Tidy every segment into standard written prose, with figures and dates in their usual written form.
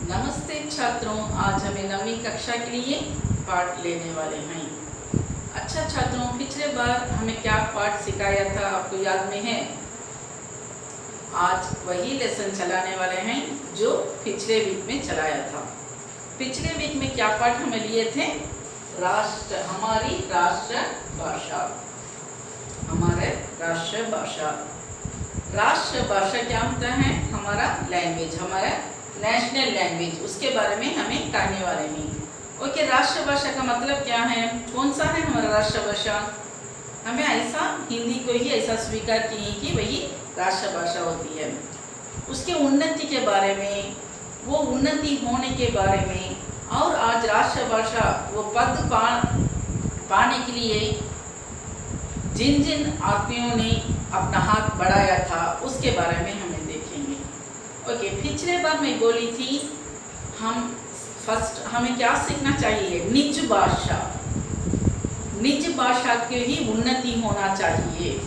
नमस्ते छात्रों, आज हमें 9वीं कक्षा के लिए पाठ लेने वाले हैं। अच्छा छात्रों, पिछले बार हमें क्या पाठ सिखाया था आपको याद में है? आज वही लेसन चलाने वाले हैं जो पिछले वीक में चलाया था। पिछले वीक में क्या पाठ हमें लिए थे? हमारी राष्ट्र भाषा। हमारे राष्ट्र भाषा। राष्ट्र भाषा क्या होता है? हमारा लैंग्वेज, हमारा नेशनल लैंग्वेज, उसके बारे में हमें कहने वाले हैं। ओके, राष्ट्र भाषा का मतलब क्या है? कौन सा है हमारा राष्ट्र भाषा? हमें ऐसा हिंदी को ही ऐसा स्वीकार किए कि वही राष्ट्र भाषा होती है। उसके उन्नति के बारे में, वो उन्नति होने के बारे में, और आज राष्ट्र भाषा वो पद पाने के लिए जिन जिन आदमियों ने अपना हाथ बढ़ाया था उसके बारे में हमें देखेंगे। ओके, पिछले बार मैं बोली थी हमें क्या सीखना चाहिए? निज भाषा। निज भाषा की ही उन्नति होना चाहिए।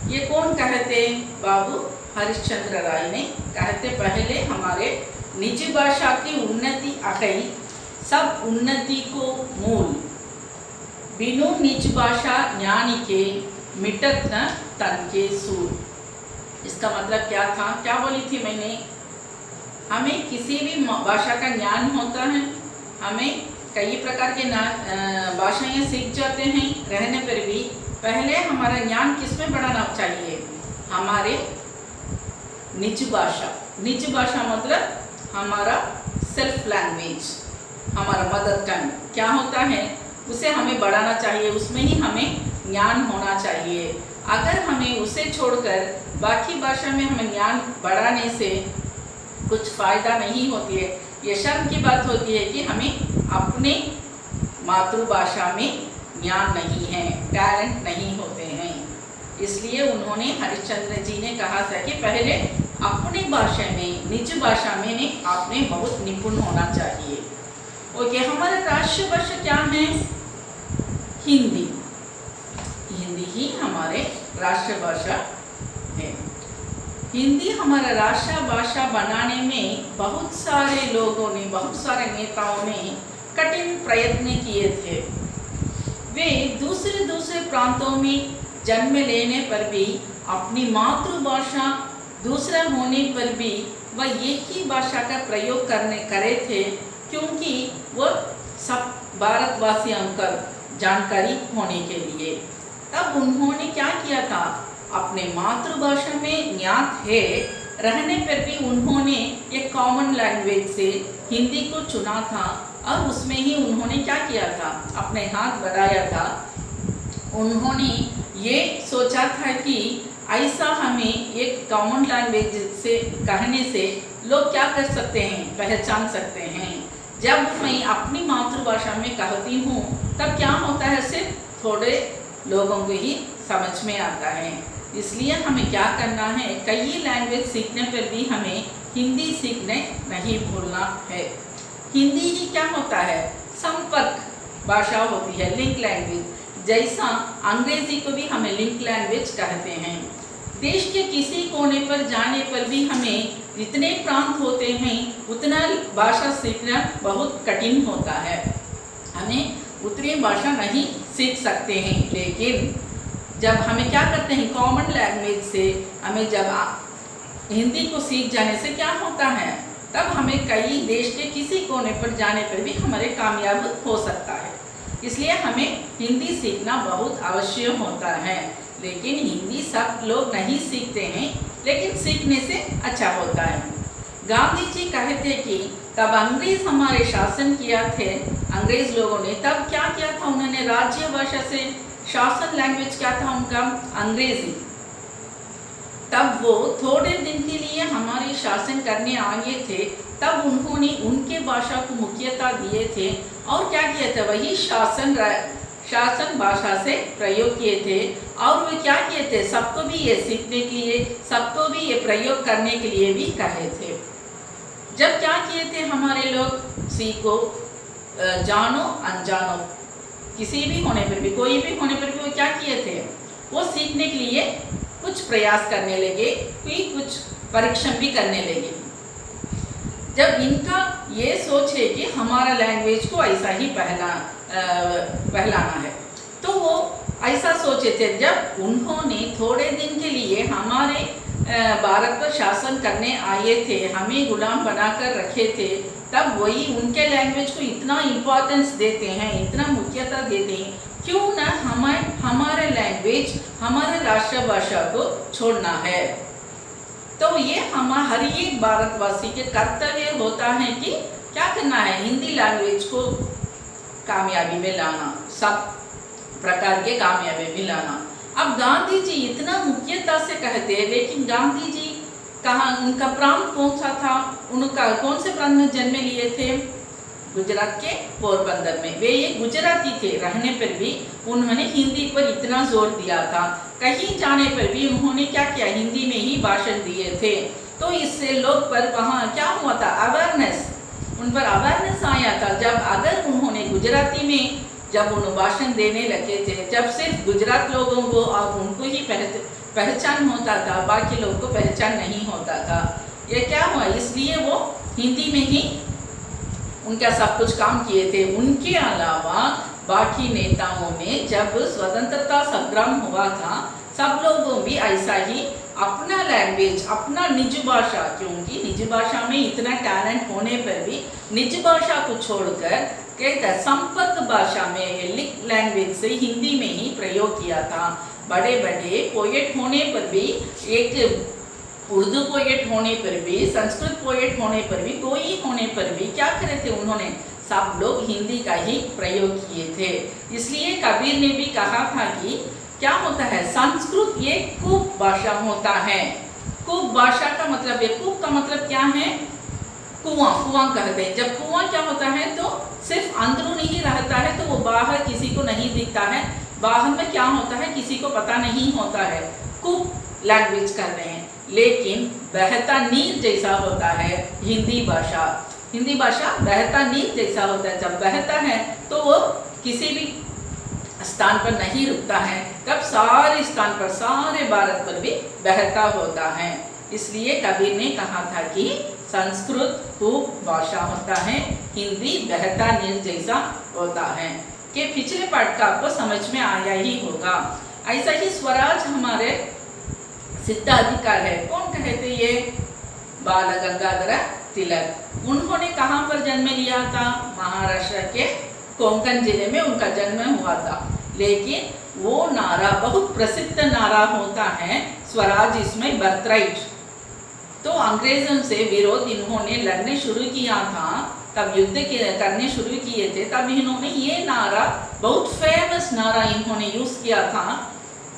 ये कौन कहते? बाबू हरिश्चंद्र राय ने कहते। पहले हमारे निज भाषा की उन्नति अकई सब उन्नति को मूल। बिनु निज भाषा ज्ञानी के मिटत न तन के सूर। इसका मतलब क्या था? क्या बोली थी मैंने? हमें किसी भी भाषा का ज्ञान होता है, हमें कई प्रकार के भाषाएं सीख जाते हैं रहने पर भी पहले हमारा ज्ञान किसमें बढ़ाना चाहिए? हमारे निज भाषा। निज भाषा मतलब हमारा सेल्फ लैंग्वेज, हमारा मदर टंग क्या होता है उसे हमें बढ़ाना चाहिए, उसमें ही हमें ज्ञान होना चाहिए। अगर हमें उसे छोड़कर बाकी भाषा में हमें ज्ञान बढ़ाने से कुछ फ़ायदा नहीं होती है। ये शर्म की बात होती है कि हमें अपने मातृभाषा में ज्ञान नहीं है, टैलेंट नहीं होते हैं। इसलिए उन्होंने हरिश्चंद्र जी ने कहा था कि पहले अपनी भाषा में, निज भाषा में आपने बहुत निपुण होना चाहिए। ओके, हमारा राष्ट्रीय भाषा क्या है? हिंदी। हिंदी ही हमारे राष्ट्रीय भाषा है। हिंदी हमारा राष्ट्रीय भाषा बनाने में बहुत सारे लोगों ने, बहुत सारे नेताओं ने कठिन प्रयत्न किए थे। वे दूसरे प्रांतों में जन्म लेने पर भी, अपनी मातृभाषा दूसरा होने पर भी वह एक ही भाषा का प्रयोग करे थे, क्योंकि वह सब भारतवासियों का जानकारी होने के लिए। तब उन्होंने क्या किया था? अपने मातृभाषा में ज्ञात है रहने पर भी उन्होंने एक कॉमन लैंग्वेज से हिंदी को चुना था और उसमें ही उन्होंने क्या किया था? अपने हाथ बढ़ाया था। उन्होंने ये सोचा था कि ऐसा हमें एक कॉमन लैंग्वेज से कहने से लोग क्या कर सकते हैं? पहचान सकते हैं। जब मैं अपनी मातृभाषा में कहती हूँ तब क्या होता है? सिर्फ थोड़े लोगों को ही समझ में आता है। इसलिए हमें क्या करना है? कई लैंग्वेज सीखने पर भी हमें हिंदी सीखने नहीं भूलना है। हिंदी ही क्या होता है? संपर्क भाषा होती है, लिंक लैंग्वेज। जैसा अंग्रेजी को भी हमें लिंक लैंग्वेज कहते हैं। देश के किसी कोने पर जाने पर भी हमें जितने प्रांत होते हैं उतना भाषा सीखना बहुत कठिन होता है। हमें उतनी भाषा नहीं सीख सकते हैं, लेकिन जब हमें क्या करते हैं? कॉमन लैंग्वेज से हमें जब हिंदी को सीख जाने से क्या होता है? तब हमें कई देश के किसी कोने पर जाने पर भी हमारे कामयाब हो सकता है। इसलिए हमें हिंदी सीखना बहुत आवश्यक होता है। लेकिन हिंदी सब लोग नहीं सीखते हैं, लेकिन सीखने से अच्छा होता है। गांधी जी कहते कि तब अंग्रेज हमारे शासन किया थे, अंग्रेज लोगों ने तब क्या किया था? उन्होंने राज्य भाषा से शासन लैंग्वेज क्या था उनका? अंग्रेजी। तब वो थोड़े दिन के लिए हमारे शासन करने आए थे, तब उन्होंने उनके भाषा को मुख्यता दिए थे और क्या किया था? वही शासन भाषा से प्रयोग किए थे। और वे क्या किए थे? सबको भी ये सीखने के लिए, सबको भी ये प्रयोग करने के लिए भी कहे थे। जब क्या किए थे हमारे लोग? सीखो, जानो, अनजानो, किसी भी होने पर भी, कोई भी होने पर भी वो क्या किए थे? वो सीखने के लिए कुछ प्रयास करने लगे, कुछ परिश्रम भी करने लगे। जब इनका ये सोच है कि हमारा लैंग्वेज को ऐसा ही पहलाना है, तो वो ऐसा सोचे थे। जब उन्होंने थोड़े दिन के लिए हमारे भारत पर शासन करने आए थे, हमें गुलाम बनाकर रखे थे, तब वही उनके लैंग्वेज को इतना इम्पोर्टेंस देते हैं, इतना मुख्यता देते हैं, क्यों ना हमारे लैंग्वेज, हमारे राष्ट्रभाषा को छोड़ना है। तो ये हर एक भारतवासी के कर्तव्य होता है कि क्या करना है, हिंदी लैंग्वेज को कामयाबी में लाना, सब प्रकार के कामयाबी में लाना। अब गांधी जी इतना मुख्यता से कहते हैं, लेकिन गांधी जी कहाँ, उनका प्रांत कौन सा था, उनका कौन से प्रांत में जन्म लिए थे? गुजरात के पोरबंदर में। वे ये गुजराती थे, रहने पर भी उन्होंने हिंदी पर इतना जोर दिया था। कहीं जाने पर भी उन्होंने क्या किया, हिंदी में ही भाषण दिए थे। तो इससे लोग पर वहाँ क्या हुआ था, अवेयरनेस, उन पर अवेयरनेस आया था। जब अगर उन्होंने गुजराती में जब उन्हें भाषण देने लगे थे, जब सिर्फ गुजरात लोगों को और उनको ही पहचान होता था, बाकी लोगों को पहचान नहीं होता था। ये क्या हुआ, इसलिए वो हिंदी में ही उनका सब कुछ काम किए थे। उनके अलावा बाकी नेताओं ने जब स्वतंत्रता संग्राम हुआ था, सब लोगों भी ऐसा ही अपना लैंग्वेज, अपना निज भाषा, क्योंकि निज भाषा में इतना टैलेंट होने पर भी निज भाषा को छोड़कर कहता संपर्क भाषा में लैंग्वेज से हिंदी में ही प्रयोग किया था। बड़े बड़े पोएट होने पर भी, एक उर्दू पोएट होने पर भी, संस्कृत पोएट होने पर भी, कोई होने पर भी क्या करे थे, उन्होंने सब लोग हिंदी का ही प्रयोग किए थे। इसलिए कबीर ने भी कहा था कि क्या होता है, संस्कृत ये कुप भाषा होता है। कुप भाषा का मतलब है, कुप का मतलब क्या है, कुआं, कुआं कहते हैं। जब कुआं क्या होता है, तो सिर्फ अंदरूनी ही रहता है, तो वो बाहर किसी को नहीं दिखता है। बाहर में क्या होता है किसी को पता नहीं होता है। कुप लैंग्वेज कर रहे हैं, लेकिन बहता नीर जैसा होता है हिंदी भाषा। हिंदी भाषा बहता नीर जैसा होता है। जब बहता है तो वो किसी भी स्थान पर नहीं रुकता है, तब सारे स्थान पर, सारे भारत पर भी बहता होता है। इसलिए कबीर ने कहा था कि संस्कृत कुप भाषा होता है, हिंदी बहता नीर जैसा होता है। कि पिछले पाठ का आपको समझ में आया ही होगा। ऐसा ही स्वराज हमारे सिद्धाधिकार है। कौन कहते ये, बाल गंगाधर तिलक। उन्होंने कहाँ पर जन्म लिया था, महाराष्ट्र के कोंकण जिले में उनका जन्म हुआ था। लेकिन वो नारा बहुत प्रसिद्ध नारा होता है, स्वराज इसमें बर्थराइट। तो अंग्रेजों से विरोध इन्होंने लड़ने शुरू किया था, तब युद्ध करने शुरू किए थे, तब इन्होंने ये नारा, बहुत फेमस नारा इन्होंने यूज किया था।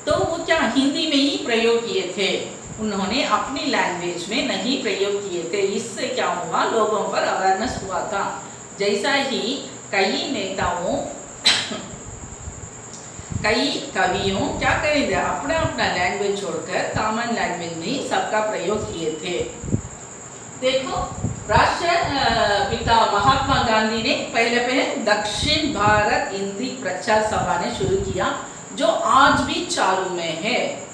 तो वो क्या हिंदी में ही प्रयोग किए थे, उन्होंने अपनी लैंग्वेज में नहीं प्रयोग किए थे। इससे क्या हुआ, लोगों पर अवेयरनेस हुआ था। जैसा ही कई नेताओं कई कवियों क्या करेंगे, अपना अपना लैंग्वेज छोड़कर कॉमन लैंग्वेज में ही सबका प्रयोग किए थे। देखो, राष्ट्रपिता महात्मा गांधी ने पहले दक्षिण भारत हिंदी प्रचार सभा ने शुरू किया, जो आज भी चालू में है,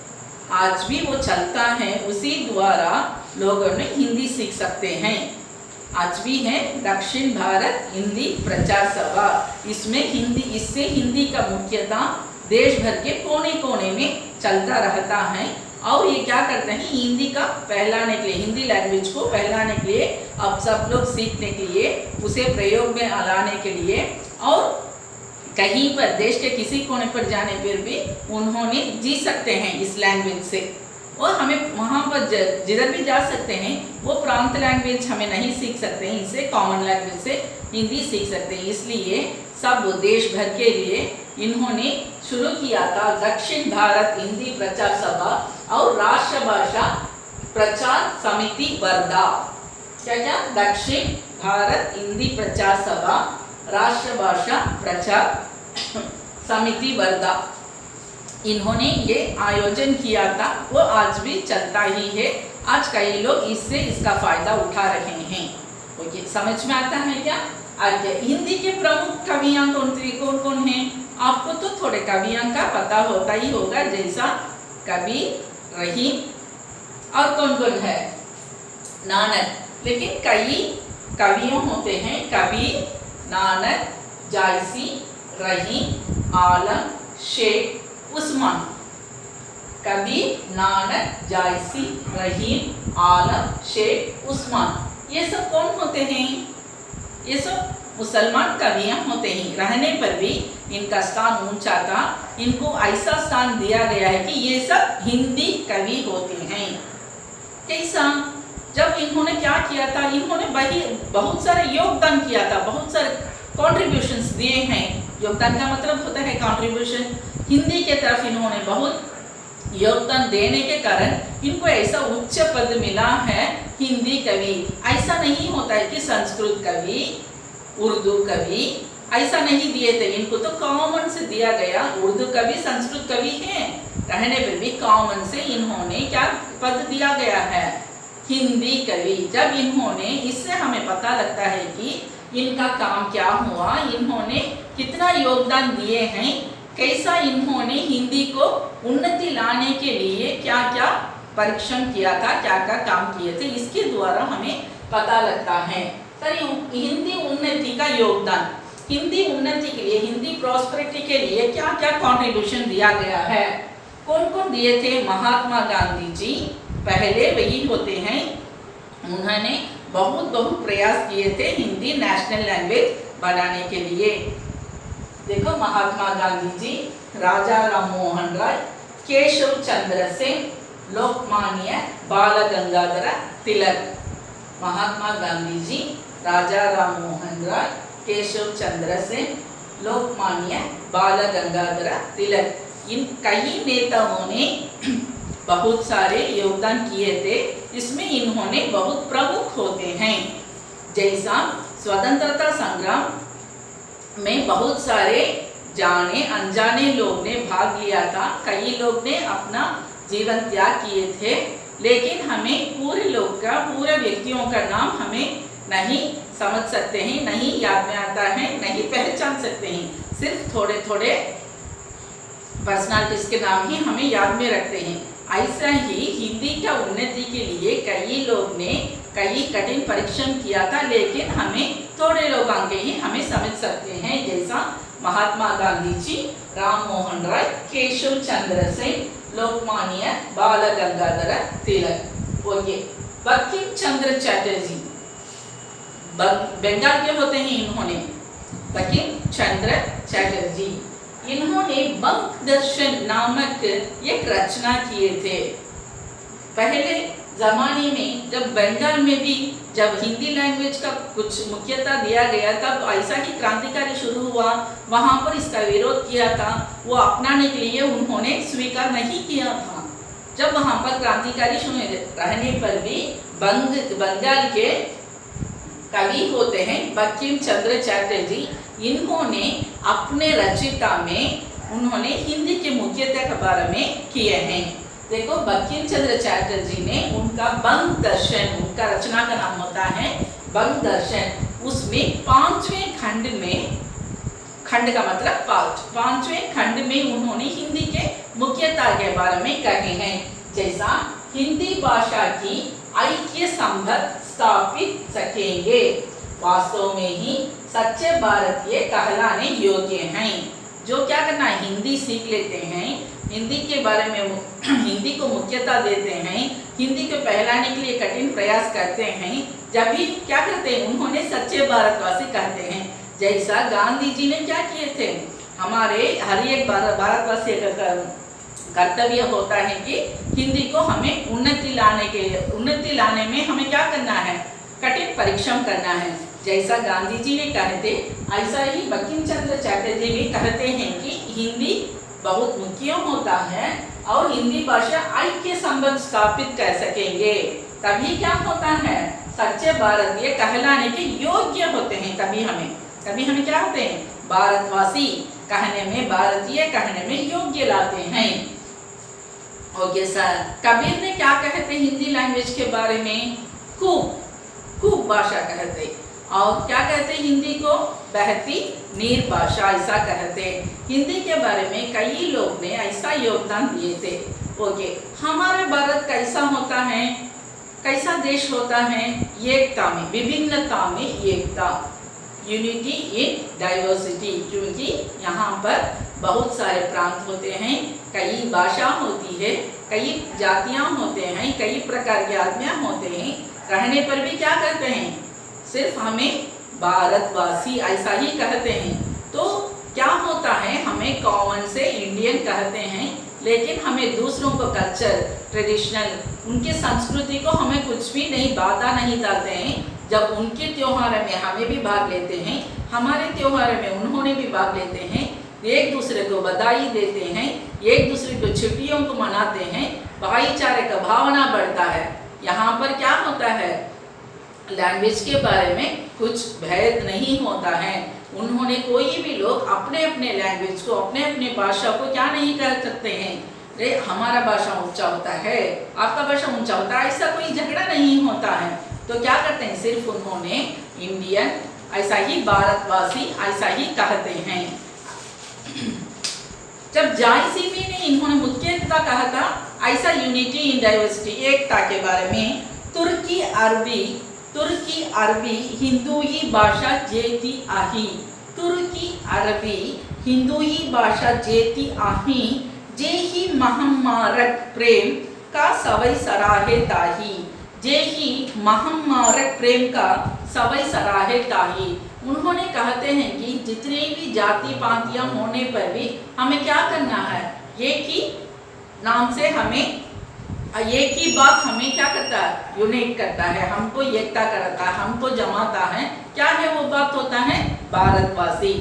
आज भी वो चलता है। उसी द्वारा लोगों ने हिंदी सीख सकते हैं। आज भी है दक्षिण भारत हिंदी प्रचार सभा। इसमें हिंदी, इससे हिंदी का मुख्यता देश भर के कोने कोने में चलता रहता है। और ये क्या करते हैं, हिंदी का फैलाने के लिए, हिंदी लैंग्वेज को फैलाने के लिए, अब सब लोग सीखने के लिए, उसे प्रयोग में लाने के लिए, और कहीं पर देश के किसी कोने पर जाने पर भी उन्होंने जी सकते हैं इस लैंग्वेज से। और हमें वहाँ पर जिधर भी जा सकते हैं, वो प्रांत लैंग्वेज हमें नहीं सीख सकते हैं, इससे कॉमन लैंग्वेज से हिंदी सीख सकते हैं। इसलिए सब देश भर के लिए इन्होंने शुरू किया था दक्षिण भारत हिंदी प्रचार सभा और राष्ट्रभाषा प्रचार समिति वर्धा। क्या क्या, दक्षिण भारत हिंदी प्रचार सभा, राष्ट्रभाषा प्रचार समिति वर्धा, इन्होंने ये आयोजन किया था। वो आज भी चलता ही है। आज कई लोग इससे इसका फायदा उठा रहे हैं। ओके, समझ में आता है क्या? आगे हिंदी के प्रमुख कवियाँ कौन कौन हैं? आपको तो थोड़े कवियाँ का पता होता ही होगा, जैसा कबीर, रहीम और कौन कौन है, नानक। लेकिन कई कवियों होते हैं कबीर, नानक, जायसी, रहीम, आलम, शेख, उस्मान। कबीर, नानक, जायसी, रहीम, आलम, शेख, उस्मान, ये सब कौन होते हैं? ये सब मुसलमान कवियाँ होते हैं। रहने पर भी इनका स्थान ऊंचा था। इनको ऐसा स्थान दिया गया है कि ये सब हिंदी कवि होते हैं। कैसा? जब इन्होंने क्या किया था, इन्होंने बहुत सारे योगदान किया था, बहुत सारे कॉन्ट्रीब्यूशंस दिए हैं। योगदान का मतलब होता है कॉन्ट्रीब्यूशन। हिंदी के तरफ इन्होंने बहुत योगदान देने के कारण इनको ऐसा उच्च पद मिला है, हिंदी कवि। ऐसा नहीं होता है कि संस्कृत कवि, उर्दू कवि, ऐसा नहीं दिए थे। इनको तो कॉमन से दिया गया। उर्दू कवि, संस्कृत कवि हैं, रहने पर भी कॉमन से इन्होंने क्या पद दिया गया है, हिंदी कवि। जब इन्होंने, इससे हमें पता लगता है कि इनका काम क्या हुआ, इन्होंने कितना योगदान दिए हैं, कैसा इन्होंने हिंदी को उन्नति लाने के लिए क्या क्या परिश्रम किया था, क्या क्या काम किए थे, इसके द्वारा हमें पता लगता है। हिंदी उन्नति का योगदान, हिंदी उन्नति के लिए, हिंदी प्रॉस्पेरिटी के लिए क्या क्या कंट्रीब्यूशन दिया गया है, कौन कौन दिए थे? महात्मा गांधी जी पहले वही होते हैं। उन्होंने बहुत प्रयास किए थे हिंदी नेशनल लैंग्वेज बनाने के लिए। देखो, महात्मा गांधी जी, राजा राम मोहन राय, केशव चंद्र सेन, लोकमान्य बाल गंगाधर तिलक। महात्मा गांधी जी, राजा राम मोहन राय, केशव चंद्र सेन, लोकमान्य बाल गंगाधर तिलक, इन कई नेताओं ने बहुत सारे योगदान किए थे। इसमें इन्होंने बहुत प्रमुख होते हैं। जैसा स्वतंत्रता संग्राम में बहुत सारे जाने अनजाने लोग ने भाग लिया था। कई लोग ने अपना जीवन त्याग किए थे, लेकिन हमें पूरे लोग का, पूरे व्यक्तियों का नाम हमें नहीं समझ सकते हैं, नहीं याद में आता है, नहीं पहचान सकते हैं। सिर्फ थोड़े थोड़े पर्सनालिटीज के नाम ही हमें याद में रखते हैं। ऐसा ही हिंदी का उन्नति के लिए कई लोग ने कई कठिन परिश्रम किया था, लेकिन हमें थोड़े लोग आगे ही हमें समझ सकते हैं। जैसा महात्मा गांधी जी, राम मोहन राय, केशव चंद्र सेन, लोकमान्य बाल गंगाधर तिलक। ओके, बंकिम चंद्र चटर्जी बंगाल के होते हैं। इन्होंने, बंकिम चंद्र चटर्जी, इन्होंने बंग दर्शन नामक एक रचना किए थे। पहले जमाने में जब बंगाल में भी जब हिंदी लैंग्वेज का कुछ मुख्यता दिया गया था, तो ऐसा ही क्रांतिकारी शुरू हुआ, वहाँ पर इसका विरोध किया था। वो अपनाने के लिए उन्होंने स्वीकार नहीं किया था। जब वहाँ पर क्रांतिकारी शुरू रहने पर भी बंगाल के कवि होते हैं बंकिम चंद्र चटर्जी, इन्होंने अपने रचयिता में उन्होंने हिंदी के मुख्यता के बारे में किए हैं। देखो, बंकिम चंद्र चटर्जी ने उनका बंग दर्शन, उनका रचना का नाम होता है बंग दर्शन। उसमें 5वें खंड में, खंड का मतलब 5वें खंड में उन्होंने हिंदी के मुख्यता के बारे में कहे हैं। जैसा हिंदी भाषा की ऐक्य संबंध स्थापित सकेंगे, वास्तव में ही सच्चे भारतीय कहलाने योग्य हैं। जो क्या करना है, हिंदी सीख लेते हैं, हिंदी के बारे में हिंदी को मुख्यता देते हैं, हिंदी को फैलाने के लिए कठिन प्रयास करते हैं, जब भी क्या करते हैं, उन्होंने सच्चे भारतवासी कहते हैं। जैसा गांधी जी ने क्या किए थे, हमारे हर एक भारतवासी का कर्तव्य होता है कि हिंदी को हमें उन्नति लाने में हमें क्या करना है, कठिन परिश्रम करना है। जैसा गांधी जी ने कहे थे, ऐसा ही बंकिम चंद्र चटर्जी भी कहते हैं कि हिंदी बहुत मुख्य होता है और हिंदी भाषा ऐक्य संबंध स्थापित कर सकेंगे, तभी क्या होता है, सच्चे भारतीय कहलाने के योग्य होते हैं। तभी हमें क्या होते हैं, भारतवासी कहने में, भारतीय कहने में योग्य लाते हैं। ओके सर, कबीर ने क्या कहते हिंदी लैंग्वेज के बारे में, खूब भाषा कहते, और क्या कहते हिंदी को, बहती नीर भाषा, ऐसा कहते। हिंदी के बारे में कई लोग ने ऐसा योगदान दिए थे। ओके, हमारे भारत कैसा होता है, कैसा देश होता है? एकता में, विभिन्नता में एकता, यूनिटी इन डाइवर्सिटी, क्योंकि यहाँ पर बहुत सारे प्रांत होते हैं, कई भाषा होती है, कई जातियाँ होते हैं, कई प्रकार के आदमियाँ होते हैं, रहने पर भी क्या कहते हैं? सिर्फ हमें भारतवासी ऐसा ही कहते हैं। तो क्या होता है, हमें कॉमन से इंडियन कहते हैं, लेकिन हमें दूसरों को कल्चर, ट्रेडिशनल, उनके संस्कृति को हमें कुछ भी नहीं, बाधा नहीं डालते हैं। जब उनके त्योहार में हमें भी भाग लेते हैं, हमारे त्योहार में उन्होंने भी भाग लेते हैं, एक दूसरे को बधाई देते हैं, एक दूसरे को छुट्टियों को मनाते हैं, भाईचारे का भावना बढ़ता है। यहाँ पर क्या होता है, लैंग्वेज के बारे में कुछ भेद नहीं होता है। उन्होंने कोई भी लोग अपने अपने लैंग्वेज को, अपने अपने भाषा को क्या नहीं कह सकते हैं, अरे हमारा भाषा ऊंचा होता है, आपका भाषा ऊंचा होता है, ऐसा कोई झगड़ा नहीं होता है। तो क्या करते हैं, सिर्फ उन्होंने इंडियन, ऐसा ही भारतवासी, ऐसा ही कहते हैं। जब जायसीमी ने इन्होंने मुख्यता कहा था, ऐसा यूनिटी इन डाइवर्सिटी, एकता के बारे में, तुर्की अरबी हिंदुई भाषा जेती आही, तुर्की अरबी हिंदुई भाषा जेती आही, जेही महामारक प्रेम का सवै सराहे ताही, जेही महामारक प्रेम का सवै सराहे ताही। उन्होंने कहते हैं कि जितने भी जाति पातियां होने पर भी हमें क्या करना है, एक ही नाम से हमें, एक ही बात हमें क्या करता है, यूनाइट करता है, हमको एकता करता है, हमको जमाता है। क्या है वो बात, होता है भारतवासी।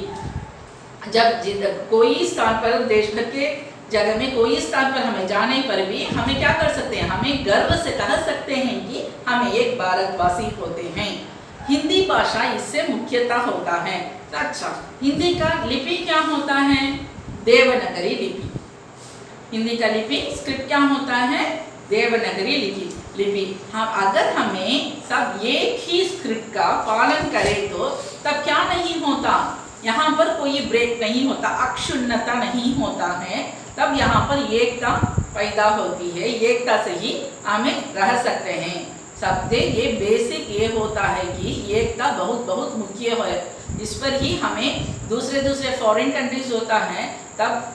जब कोई स्थान पर, देश भर के जगह में कोई स्थान पर हमें जाने पर भी हमें क्या कर सकते हैं, हमें गर्व से कह सकते हैं कि हम एक भारतवासी होते हैं। हिंदी भाषा इससे मुख्यतः होता है। अच्छा, हिंदी का लिपि क्या होता है, देवनागरी लिपि। हिंदी का लिपि स्क्रिप्ट क्या होता है, देवनागरी लिपि। हम अगर हमें सब एक ही स्क्रिप्ट का पालन करें तो तब क्या नहीं होता, यहाँ पर कोई ब्रेक नहीं होता, अक्षुण्णता नहीं होता है, तब यहाँ पर एकता पैदा होती है। एकता से ही हमें रह सकते हैं। सबसे ये बेसिक ये होता है कि एकता बहुत बहुत मुख्य है। इस पर ही हमें दूसरे फॉरेन कंट्रीज होता है, तब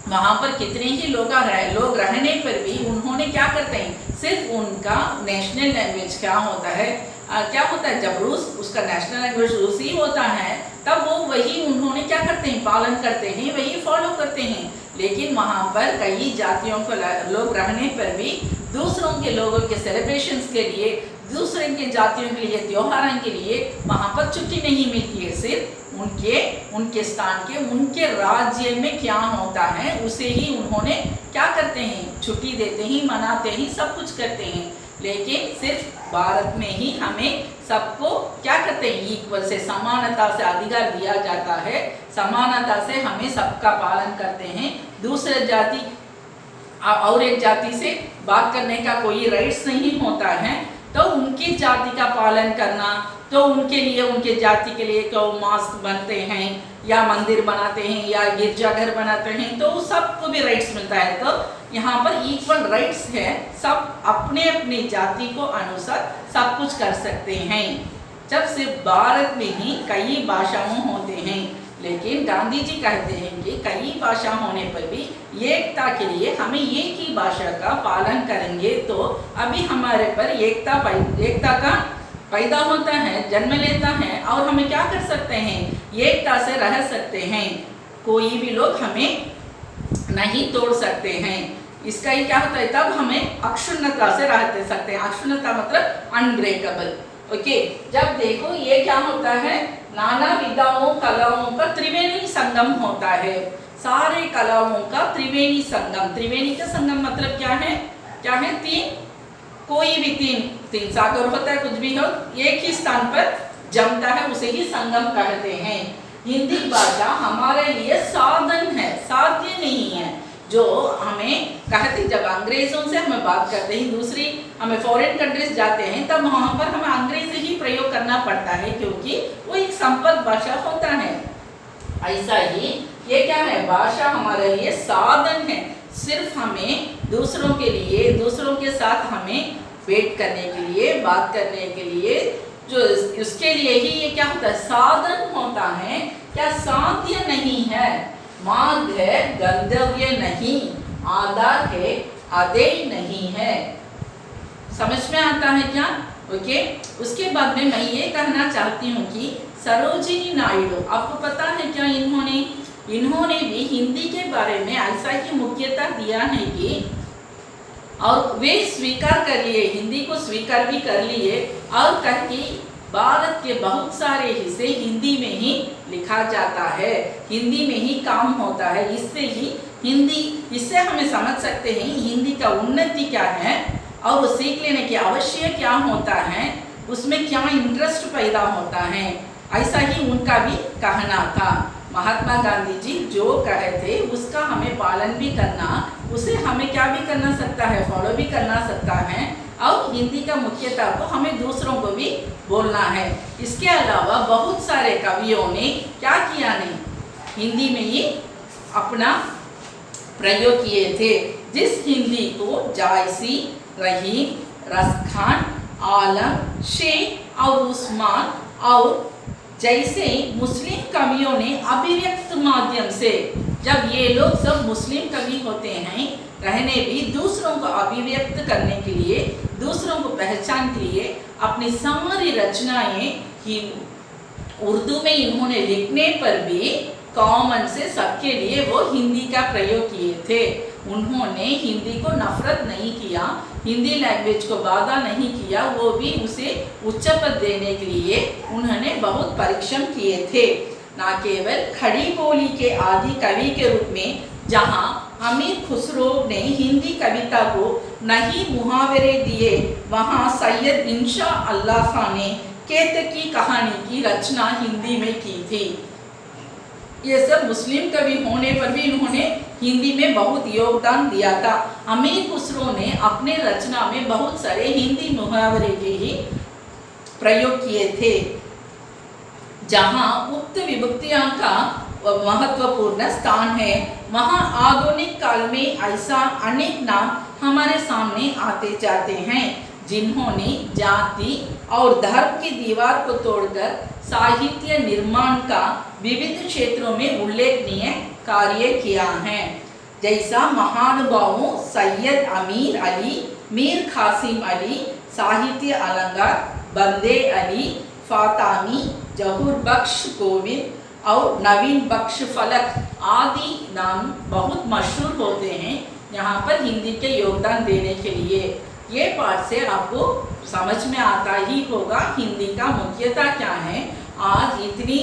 वहाँ पर कितने ही लोग रहने पर भी उन्होंने क्या करते हैं, सिर्फ उनका नेशनल लैंग्वेज क्या होता है, जब रूस, उसका नेशनल लैंग्वेज रूसी होता है, तब वो वही उन्होंने क्या करते हैं, पालन करते हैं, वही फॉलो करते हैं। लेकिन वहाँ पर कई जातियों को लोग रहने पर भी दूसरों के लोगों के सेलिब्रेशंस के लिए, दूसरे के जातियों के लिए, त्योहारों के लिए वहाँ पर छुट्टी नहीं मिलती है। सिर्फ उनके स्थान के, उनके राज्य में क्या होता है उसे ही उन्होंने क्या करते हैं, छुट्टी देते ही, मनाते ही, सब कुछ करते हैं। लेकिन सिर्फ भारत में ही हमें सबको क्या करते हैं, इक्वल से, समानता से अधिकार दिया जाता है। समानता से हमें सबका पालन करते हैं। दूसरे जाति और एक जाति से बात करने का कोई राइट्स नहीं होता है। तो उनकी जाति का पालन करना, तो उनके लिए, उनके जाति के लिए तो मास्क बनते हैं या मंदिर बनाते हैं या गिरजाघर बनाते हैं, तो सबको भी राइट्स मिलता है। तो यहाँ पर इक्वल राइट्स है, सब अपने अपने जाति को अनुसार सब कुछ कर सकते हैं। जब सिर्फ भारत में ही कई भाषाएं होते हैं, लेकिन गांधी जी कहते हैं कि कई भाषा होने पर भी एकता के लिए हमें एक ही भाषा का पालन करेंगे तो अभी हमारे पर एकता का पैदा होता है, जन्म लेता है, और हमें क्या कर सकते हैं, एकता से रह सकते हैं। कोई भी लोग हमें नहीं तोड़ सकते हैं। इसका ही क्या होता है, तब हमें अक्षुण्णता से रह सकते हैं। अक्षुण्णता मतलब अनब्रेकेबल। ओके, जब देखो ये क्या होता है, नाना विधाओं कलाओं का त्रिवेणी संगम होता है। सारे कलाओं का त्रिवेणी संगम। त्रिवेणी का संगम मतलब क्या है, तीन, कोई भी तीन सागर होता है, कुछ भी हो, एक ही स्थान पर जमता है, उसे ही संगम कहते हैं। हिंदी भाषा हमारे लिए साधन है, साध्य नहीं है। जो हमें कहते, जब अंग्रेजों से हमें बात करते हैं, दूसरी हमें फॉरेन कंट्रीज जाते हैं, तब वहाँ पर हमें अंग्रेजी ही प्रयोग करना पड़ता है, क्योंकि वो एक संपर्क भाषा होता है। ऐसा ही ये क्या है, भाषा हमारे लिए साधन है। सिर्फ हमें दूसरों के लिए, दूसरों के साथ हमें वेट करने के लिए, बात करने के लिए, जो उसके लिए ही ये क्या होता है, साधन होता है, क्या साध्य नहीं है, मार्ग है गंतव्य नहीं, आधार है आदेय नहीं है। समझ में आता है क्या? ओके। उसके बाद में मैं ये कहना चाहती हूँ कि सरोजिनी नायडू, आपको पता है क्या, इन्होंने भी हिंदी के बारे में ऐसा ही मुख्यता दिया है कि, और वे स्वीकार कर लिए, हिंदी को स्वीकार भी कर लिए, और कह कि भारत के बहुत सारे हिस्से हिंदी में ही लिखा जाता है, हिंदी में ही काम होता है। इससे हमें समझ सकते हैं हिंदी का उन्नति क्या है और वो सीख लेने की आवश्यक क्या होता है, उसमें क्या इंटरेस्ट पैदा होता है। ऐसा ही उनका भी कहना था। महात्मा गांधी जी जो कहे थे उसका हमें पालन भी करना, उसे हमें क्या भी करना सकता है, फॉलो भी करना सकता है, और हिंदी का मुख्यता को हमें दूसरों को भी बोलना है। इसके अलावा बहुत सारे कवियों ने क्या किया, नहीं हिंदी में ही अपना प्रयोग किए थे, जिस हिंदी को जायसी, रहीम, रसखान, आलम, शेख और उस्मान और जैसे मुस्लिम कवियों ने अभिव्यक्त माध्यम से, जब ये लोग सब मुस्लिम कवि होते हैं, रहने भी दूसरों को अभिव्यक्त करने के लिए, दूसरों को पहचान के लिए अपनी सारी रचनाएं ही उर्दू में इन्होंने लिखने पर भी कॉमन से सबके लिए वो हिंदी का प्रयोग किए थे। उन्होंने हिंदी को नफरत नहीं किया, हिंदी लैंग्वेज को बाधा नहीं किया, वो भी उसे उच्च पद देने के लिए उन्होंने बहुत परिश्रम किए थे। न केवल खड़ी बोली के आदि कवि के रूप में जहाँ अमीर खुसरो ने हिंदी कविता को नहीं मुहावरे दिए, वहाँ सैयद इंशा अल्लाह खान ने केतकी कहानी की रचना हिंदी में की थी। ये सब मुस्लिम कवि होने पर भी इन्होंने हिंदी में बहुत योगदान दिया था। अमीर खुसरो ने अपने रचना में बहुत सारे हिंदी मुहावरे के ही प्रयोग किए थे। जहाँ उक्त विभक्तियां का महत्वपूर्ण स्थान है, वहाँ आधुनिक काल में ऐसा अनेक नाम हमारे सामने आते जाते हैं जिन्होंने जाति और धर्म की दीवार को तोड़कर साहित्य निर्माण का विविध क्षेत्रों में उल्लेखनीय कार्य किया है। जैसा महानुभावों सैयद अमीर अली, मीर कासिम अली, साहित्य अलंकार बंदे अली, फातामी, जहूर बख्श गोविंद और नवीन बख्श फलक आदि नाम बहुत मशहूर होते हैं यहाँ पर हिंदी के योगदान देने के लिए। ये पाठ से आपको समझ में आता ही होगा हिंदी का मुख्यता क्या है। आज इतनी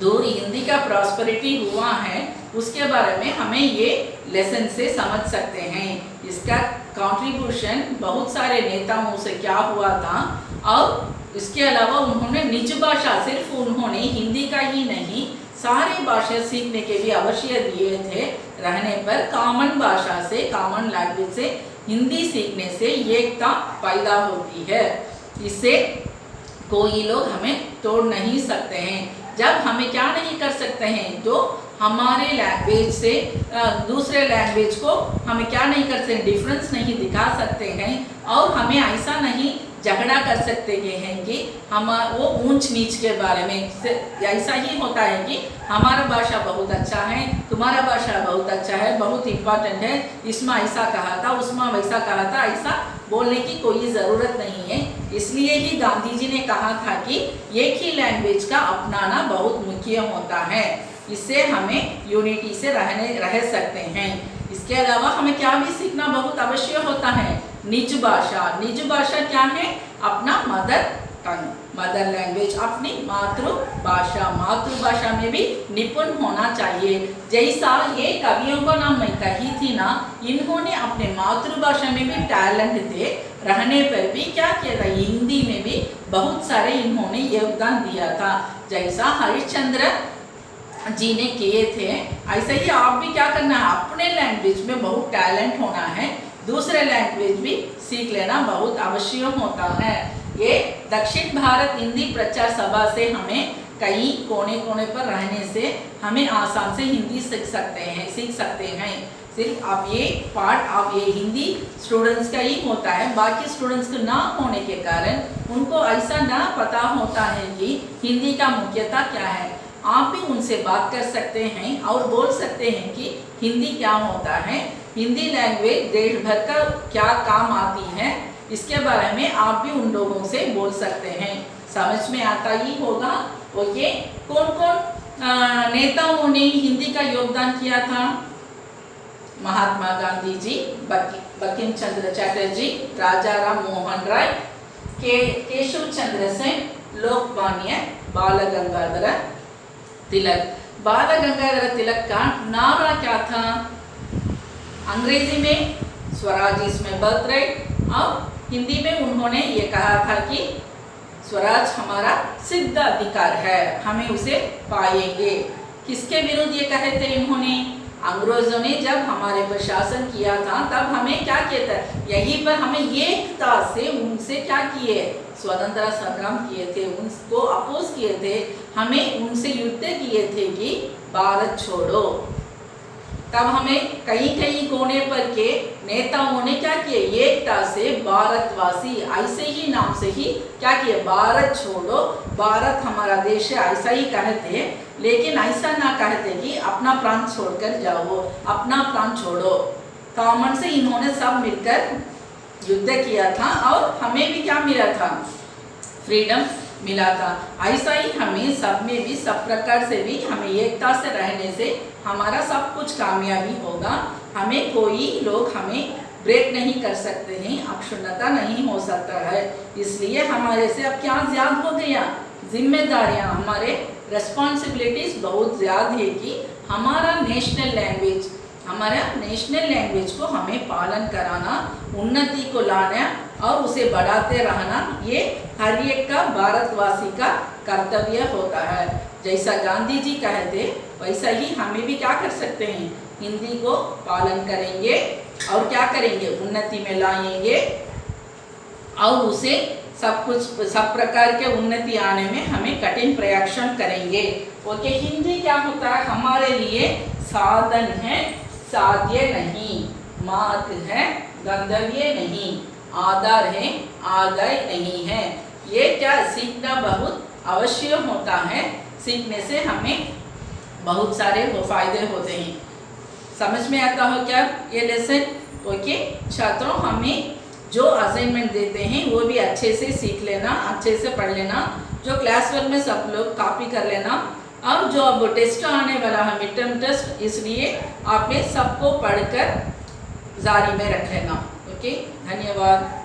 दूर हिंदी का प्रॉस्पेरिटी हुआ है, उसके बारे में हमें ये लेसन से समझ सकते हैं। इसका कंट्रीब्यूशन बहुत सारे नेताओं से क्या हुआ था, और इसके अलावा उन्होंने निज भाषा, सिर्फ उन्होंने हिंदी का ही नहीं सारी भाषा सीखने के भी अवश्य दिए थे। रहने पर कॉमन भाषा से, कॉमन लैंग्वेज से हिंदी सीखने से एकता पैदा होती है। इससे कोई लोग हमें तोड़ नहीं सकते हैं। जब हमें क्या नहीं कर सकते हैं, तो हमारे लैंग्वेज से दूसरे लैंग्वेज को हमें क्या नहीं कर सकते, डिफरेंस नहीं दिखा सकते हैं, और हमें ऐसा नहीं झगड़ा कर सकते हैं कि हम वो ऊंच नीच के बारे में। ऐसा ही होता है कि हमारा भाषा बहुत अच्छा है, तुम्हारा भाषा बहुत अच्छा है, बहुत इम्पोर्टेंट है, इसमें ऐसा कहा था, उसमें वैसा कहा था, ऐसा बोलने की कोई ज़रूरत नहीं है। इसलिए ही गांधी जी ने कहा था कि एक ही लैंग्वेज का अपनाना बहुत मुख्य होता है। इससे हमें यूनिटी से रह सकते हैं। इसके अलावा हमें क्या भी सीखना बहुत आवश्यक होता है, निज भाषा। निज भाषा क्या है? अपना मदर टंग, मदर लैंग्वेज, अपनी मातृभाषा। मातृभाषा में भी निपुण होना चाहिए। जैसा ये कवियों को नाम मैं कही थी ना, इन्होंने अपने मातृभाषा में भी टैलेंट थे, रहने पर भी क्या किया था, हिंदी में भी बहुत सारे इन्होंने योगदान दिया था। जैसा हरिश्चंद्र जी ने किए थे, ऐसे ही आप भी क्या करना है, अपने लैंग्वेज में बहुत टैलेंट होना है, दूसरे लैंग्वेज भी सीख लेना बहुत आवश्यक होता है। ये दक्षिण भारत हिंदी प्रचार सभा से हमें कई कोने कोने पर रहने से हमें आसान से हिंदी सीख सकते हैं। सिर्फ अब ये पार्ट अब ये हिंदी स्टूडेंट्स का ही होता है, बाकी स्टूडेंट्स को ना होने के कारण उनको ऐसा ना पता होता है कि हिंदी का मुख्यता क्या है। आप भी उनसे बात कर सकते हैं और बोल सकते हैं कि हिंदी क्या होता है, हिंदी लैंग्वेज देश भर का क्या काम आती है, इसके बारे में आप भी उन लोगों से बोल सकते हैं। समझ में आता ही होगा। ओके, कौन कौन नेताओं ने हिंदी का योगदान किया था? महात्मा गांधी जी, बंकिम चंद्र चटर्जी, राजा राम मोहन राय, केशव चंद्र सेन, लोकमान्य बाल गंगाधर तिलक। बाल गंगाधर तिलक का नारा क्या था? अंग्रेजी में स्वराज इसमें बर्थ राइट और हिंदी में उन्होंने ये कहा था कि स्वराज हमारा सिद्ध अधिकार है, हमें उसे पाएंगे। किसके विरुद्ध ये कहे थे इन्होंने? अंग्रेजों ने जब हमारे पर शासन किया था तब हमें क्या किया था, यहीं पर हमें एकता से उनसे क्या किए, स्वतंत्रता संग्राम किए थे, उनको अपोज किए थे, हमें उनसे युद्ध किए थे कि भारत छोड़ो। तब हमें कहीं कहीं कोने पर के नेताओं ने क्या किए, एकता से भारतवासी ऐसे ही नाम से ही क्या किए, भारत छोड़ो, भारत हमारा देश है ऐसा ही कहते, लेकिन ऐसा ना कहते कि अपना प्रांत छोड़कर जाओ, अपना प्रांत छोड़ो। कॉमन से इन्होंने सब मिलकर युद्ध किया था और हमें भी क्या मिला था, फ्रीडम मिला था। ऐसा ही हमें सब में भी सब प्रकार से भी हमें एकता से रहने से हमारा सब कुछ कामयाबी होगा। हमें कोई लोग हमें ब्रेक नहीं कर सकते हैं, अक्षुण्णता नहीं हो सकता है। इसलिए हमारे से अब क्या ज्यादा हो गया, जिम्मेदारियां, हमारे रिस्पॉन्सिबिलिटीज बहुत ज़्यादा है कि हमारा नेशनल लैंग्वेज को हमें पालन कराना, उन्नति को लाना और उसे बढ़ाते रहना, ये हर एक का भारतवासी का कर्तव्य होता है। जैसा गांधी जी कहते वैसा ही हमें भी क्या कर सकते हैं, हिंदी को पालन करेंगे और क्या करेंगे, उन्नति में लाएंगे और उसे सब प्रकार के उन्नति आने में हमें कठिन प्रयास करेंगे। ओके, हिंदी क्या होता है हमारे लिए, साधन है, साध्य नहीं, मार्ग है, गंतव्य नहीं, आधार है, आदाय नहीं है। ये क्या सीखना बहुत अवश्य होता है, सीखने से हमें बहुत सारे फायदे होते हैं। समझ में आता हो क्या ये लेसन? ओके छात्रों, हमें जो असाइनमेंट देते हैं वो भी अच्छे से सीख लेना, अच्छे से पढ़ लेना, जो क्लास वर्क में सब लोग कॉपी कर लेना, और जो अब टेस्ट आने वाला है मिड टर्म टेस्ट, इसलिए आपने सबको पढ़कर जारी में रख लेना। ओके, धन्यवाद।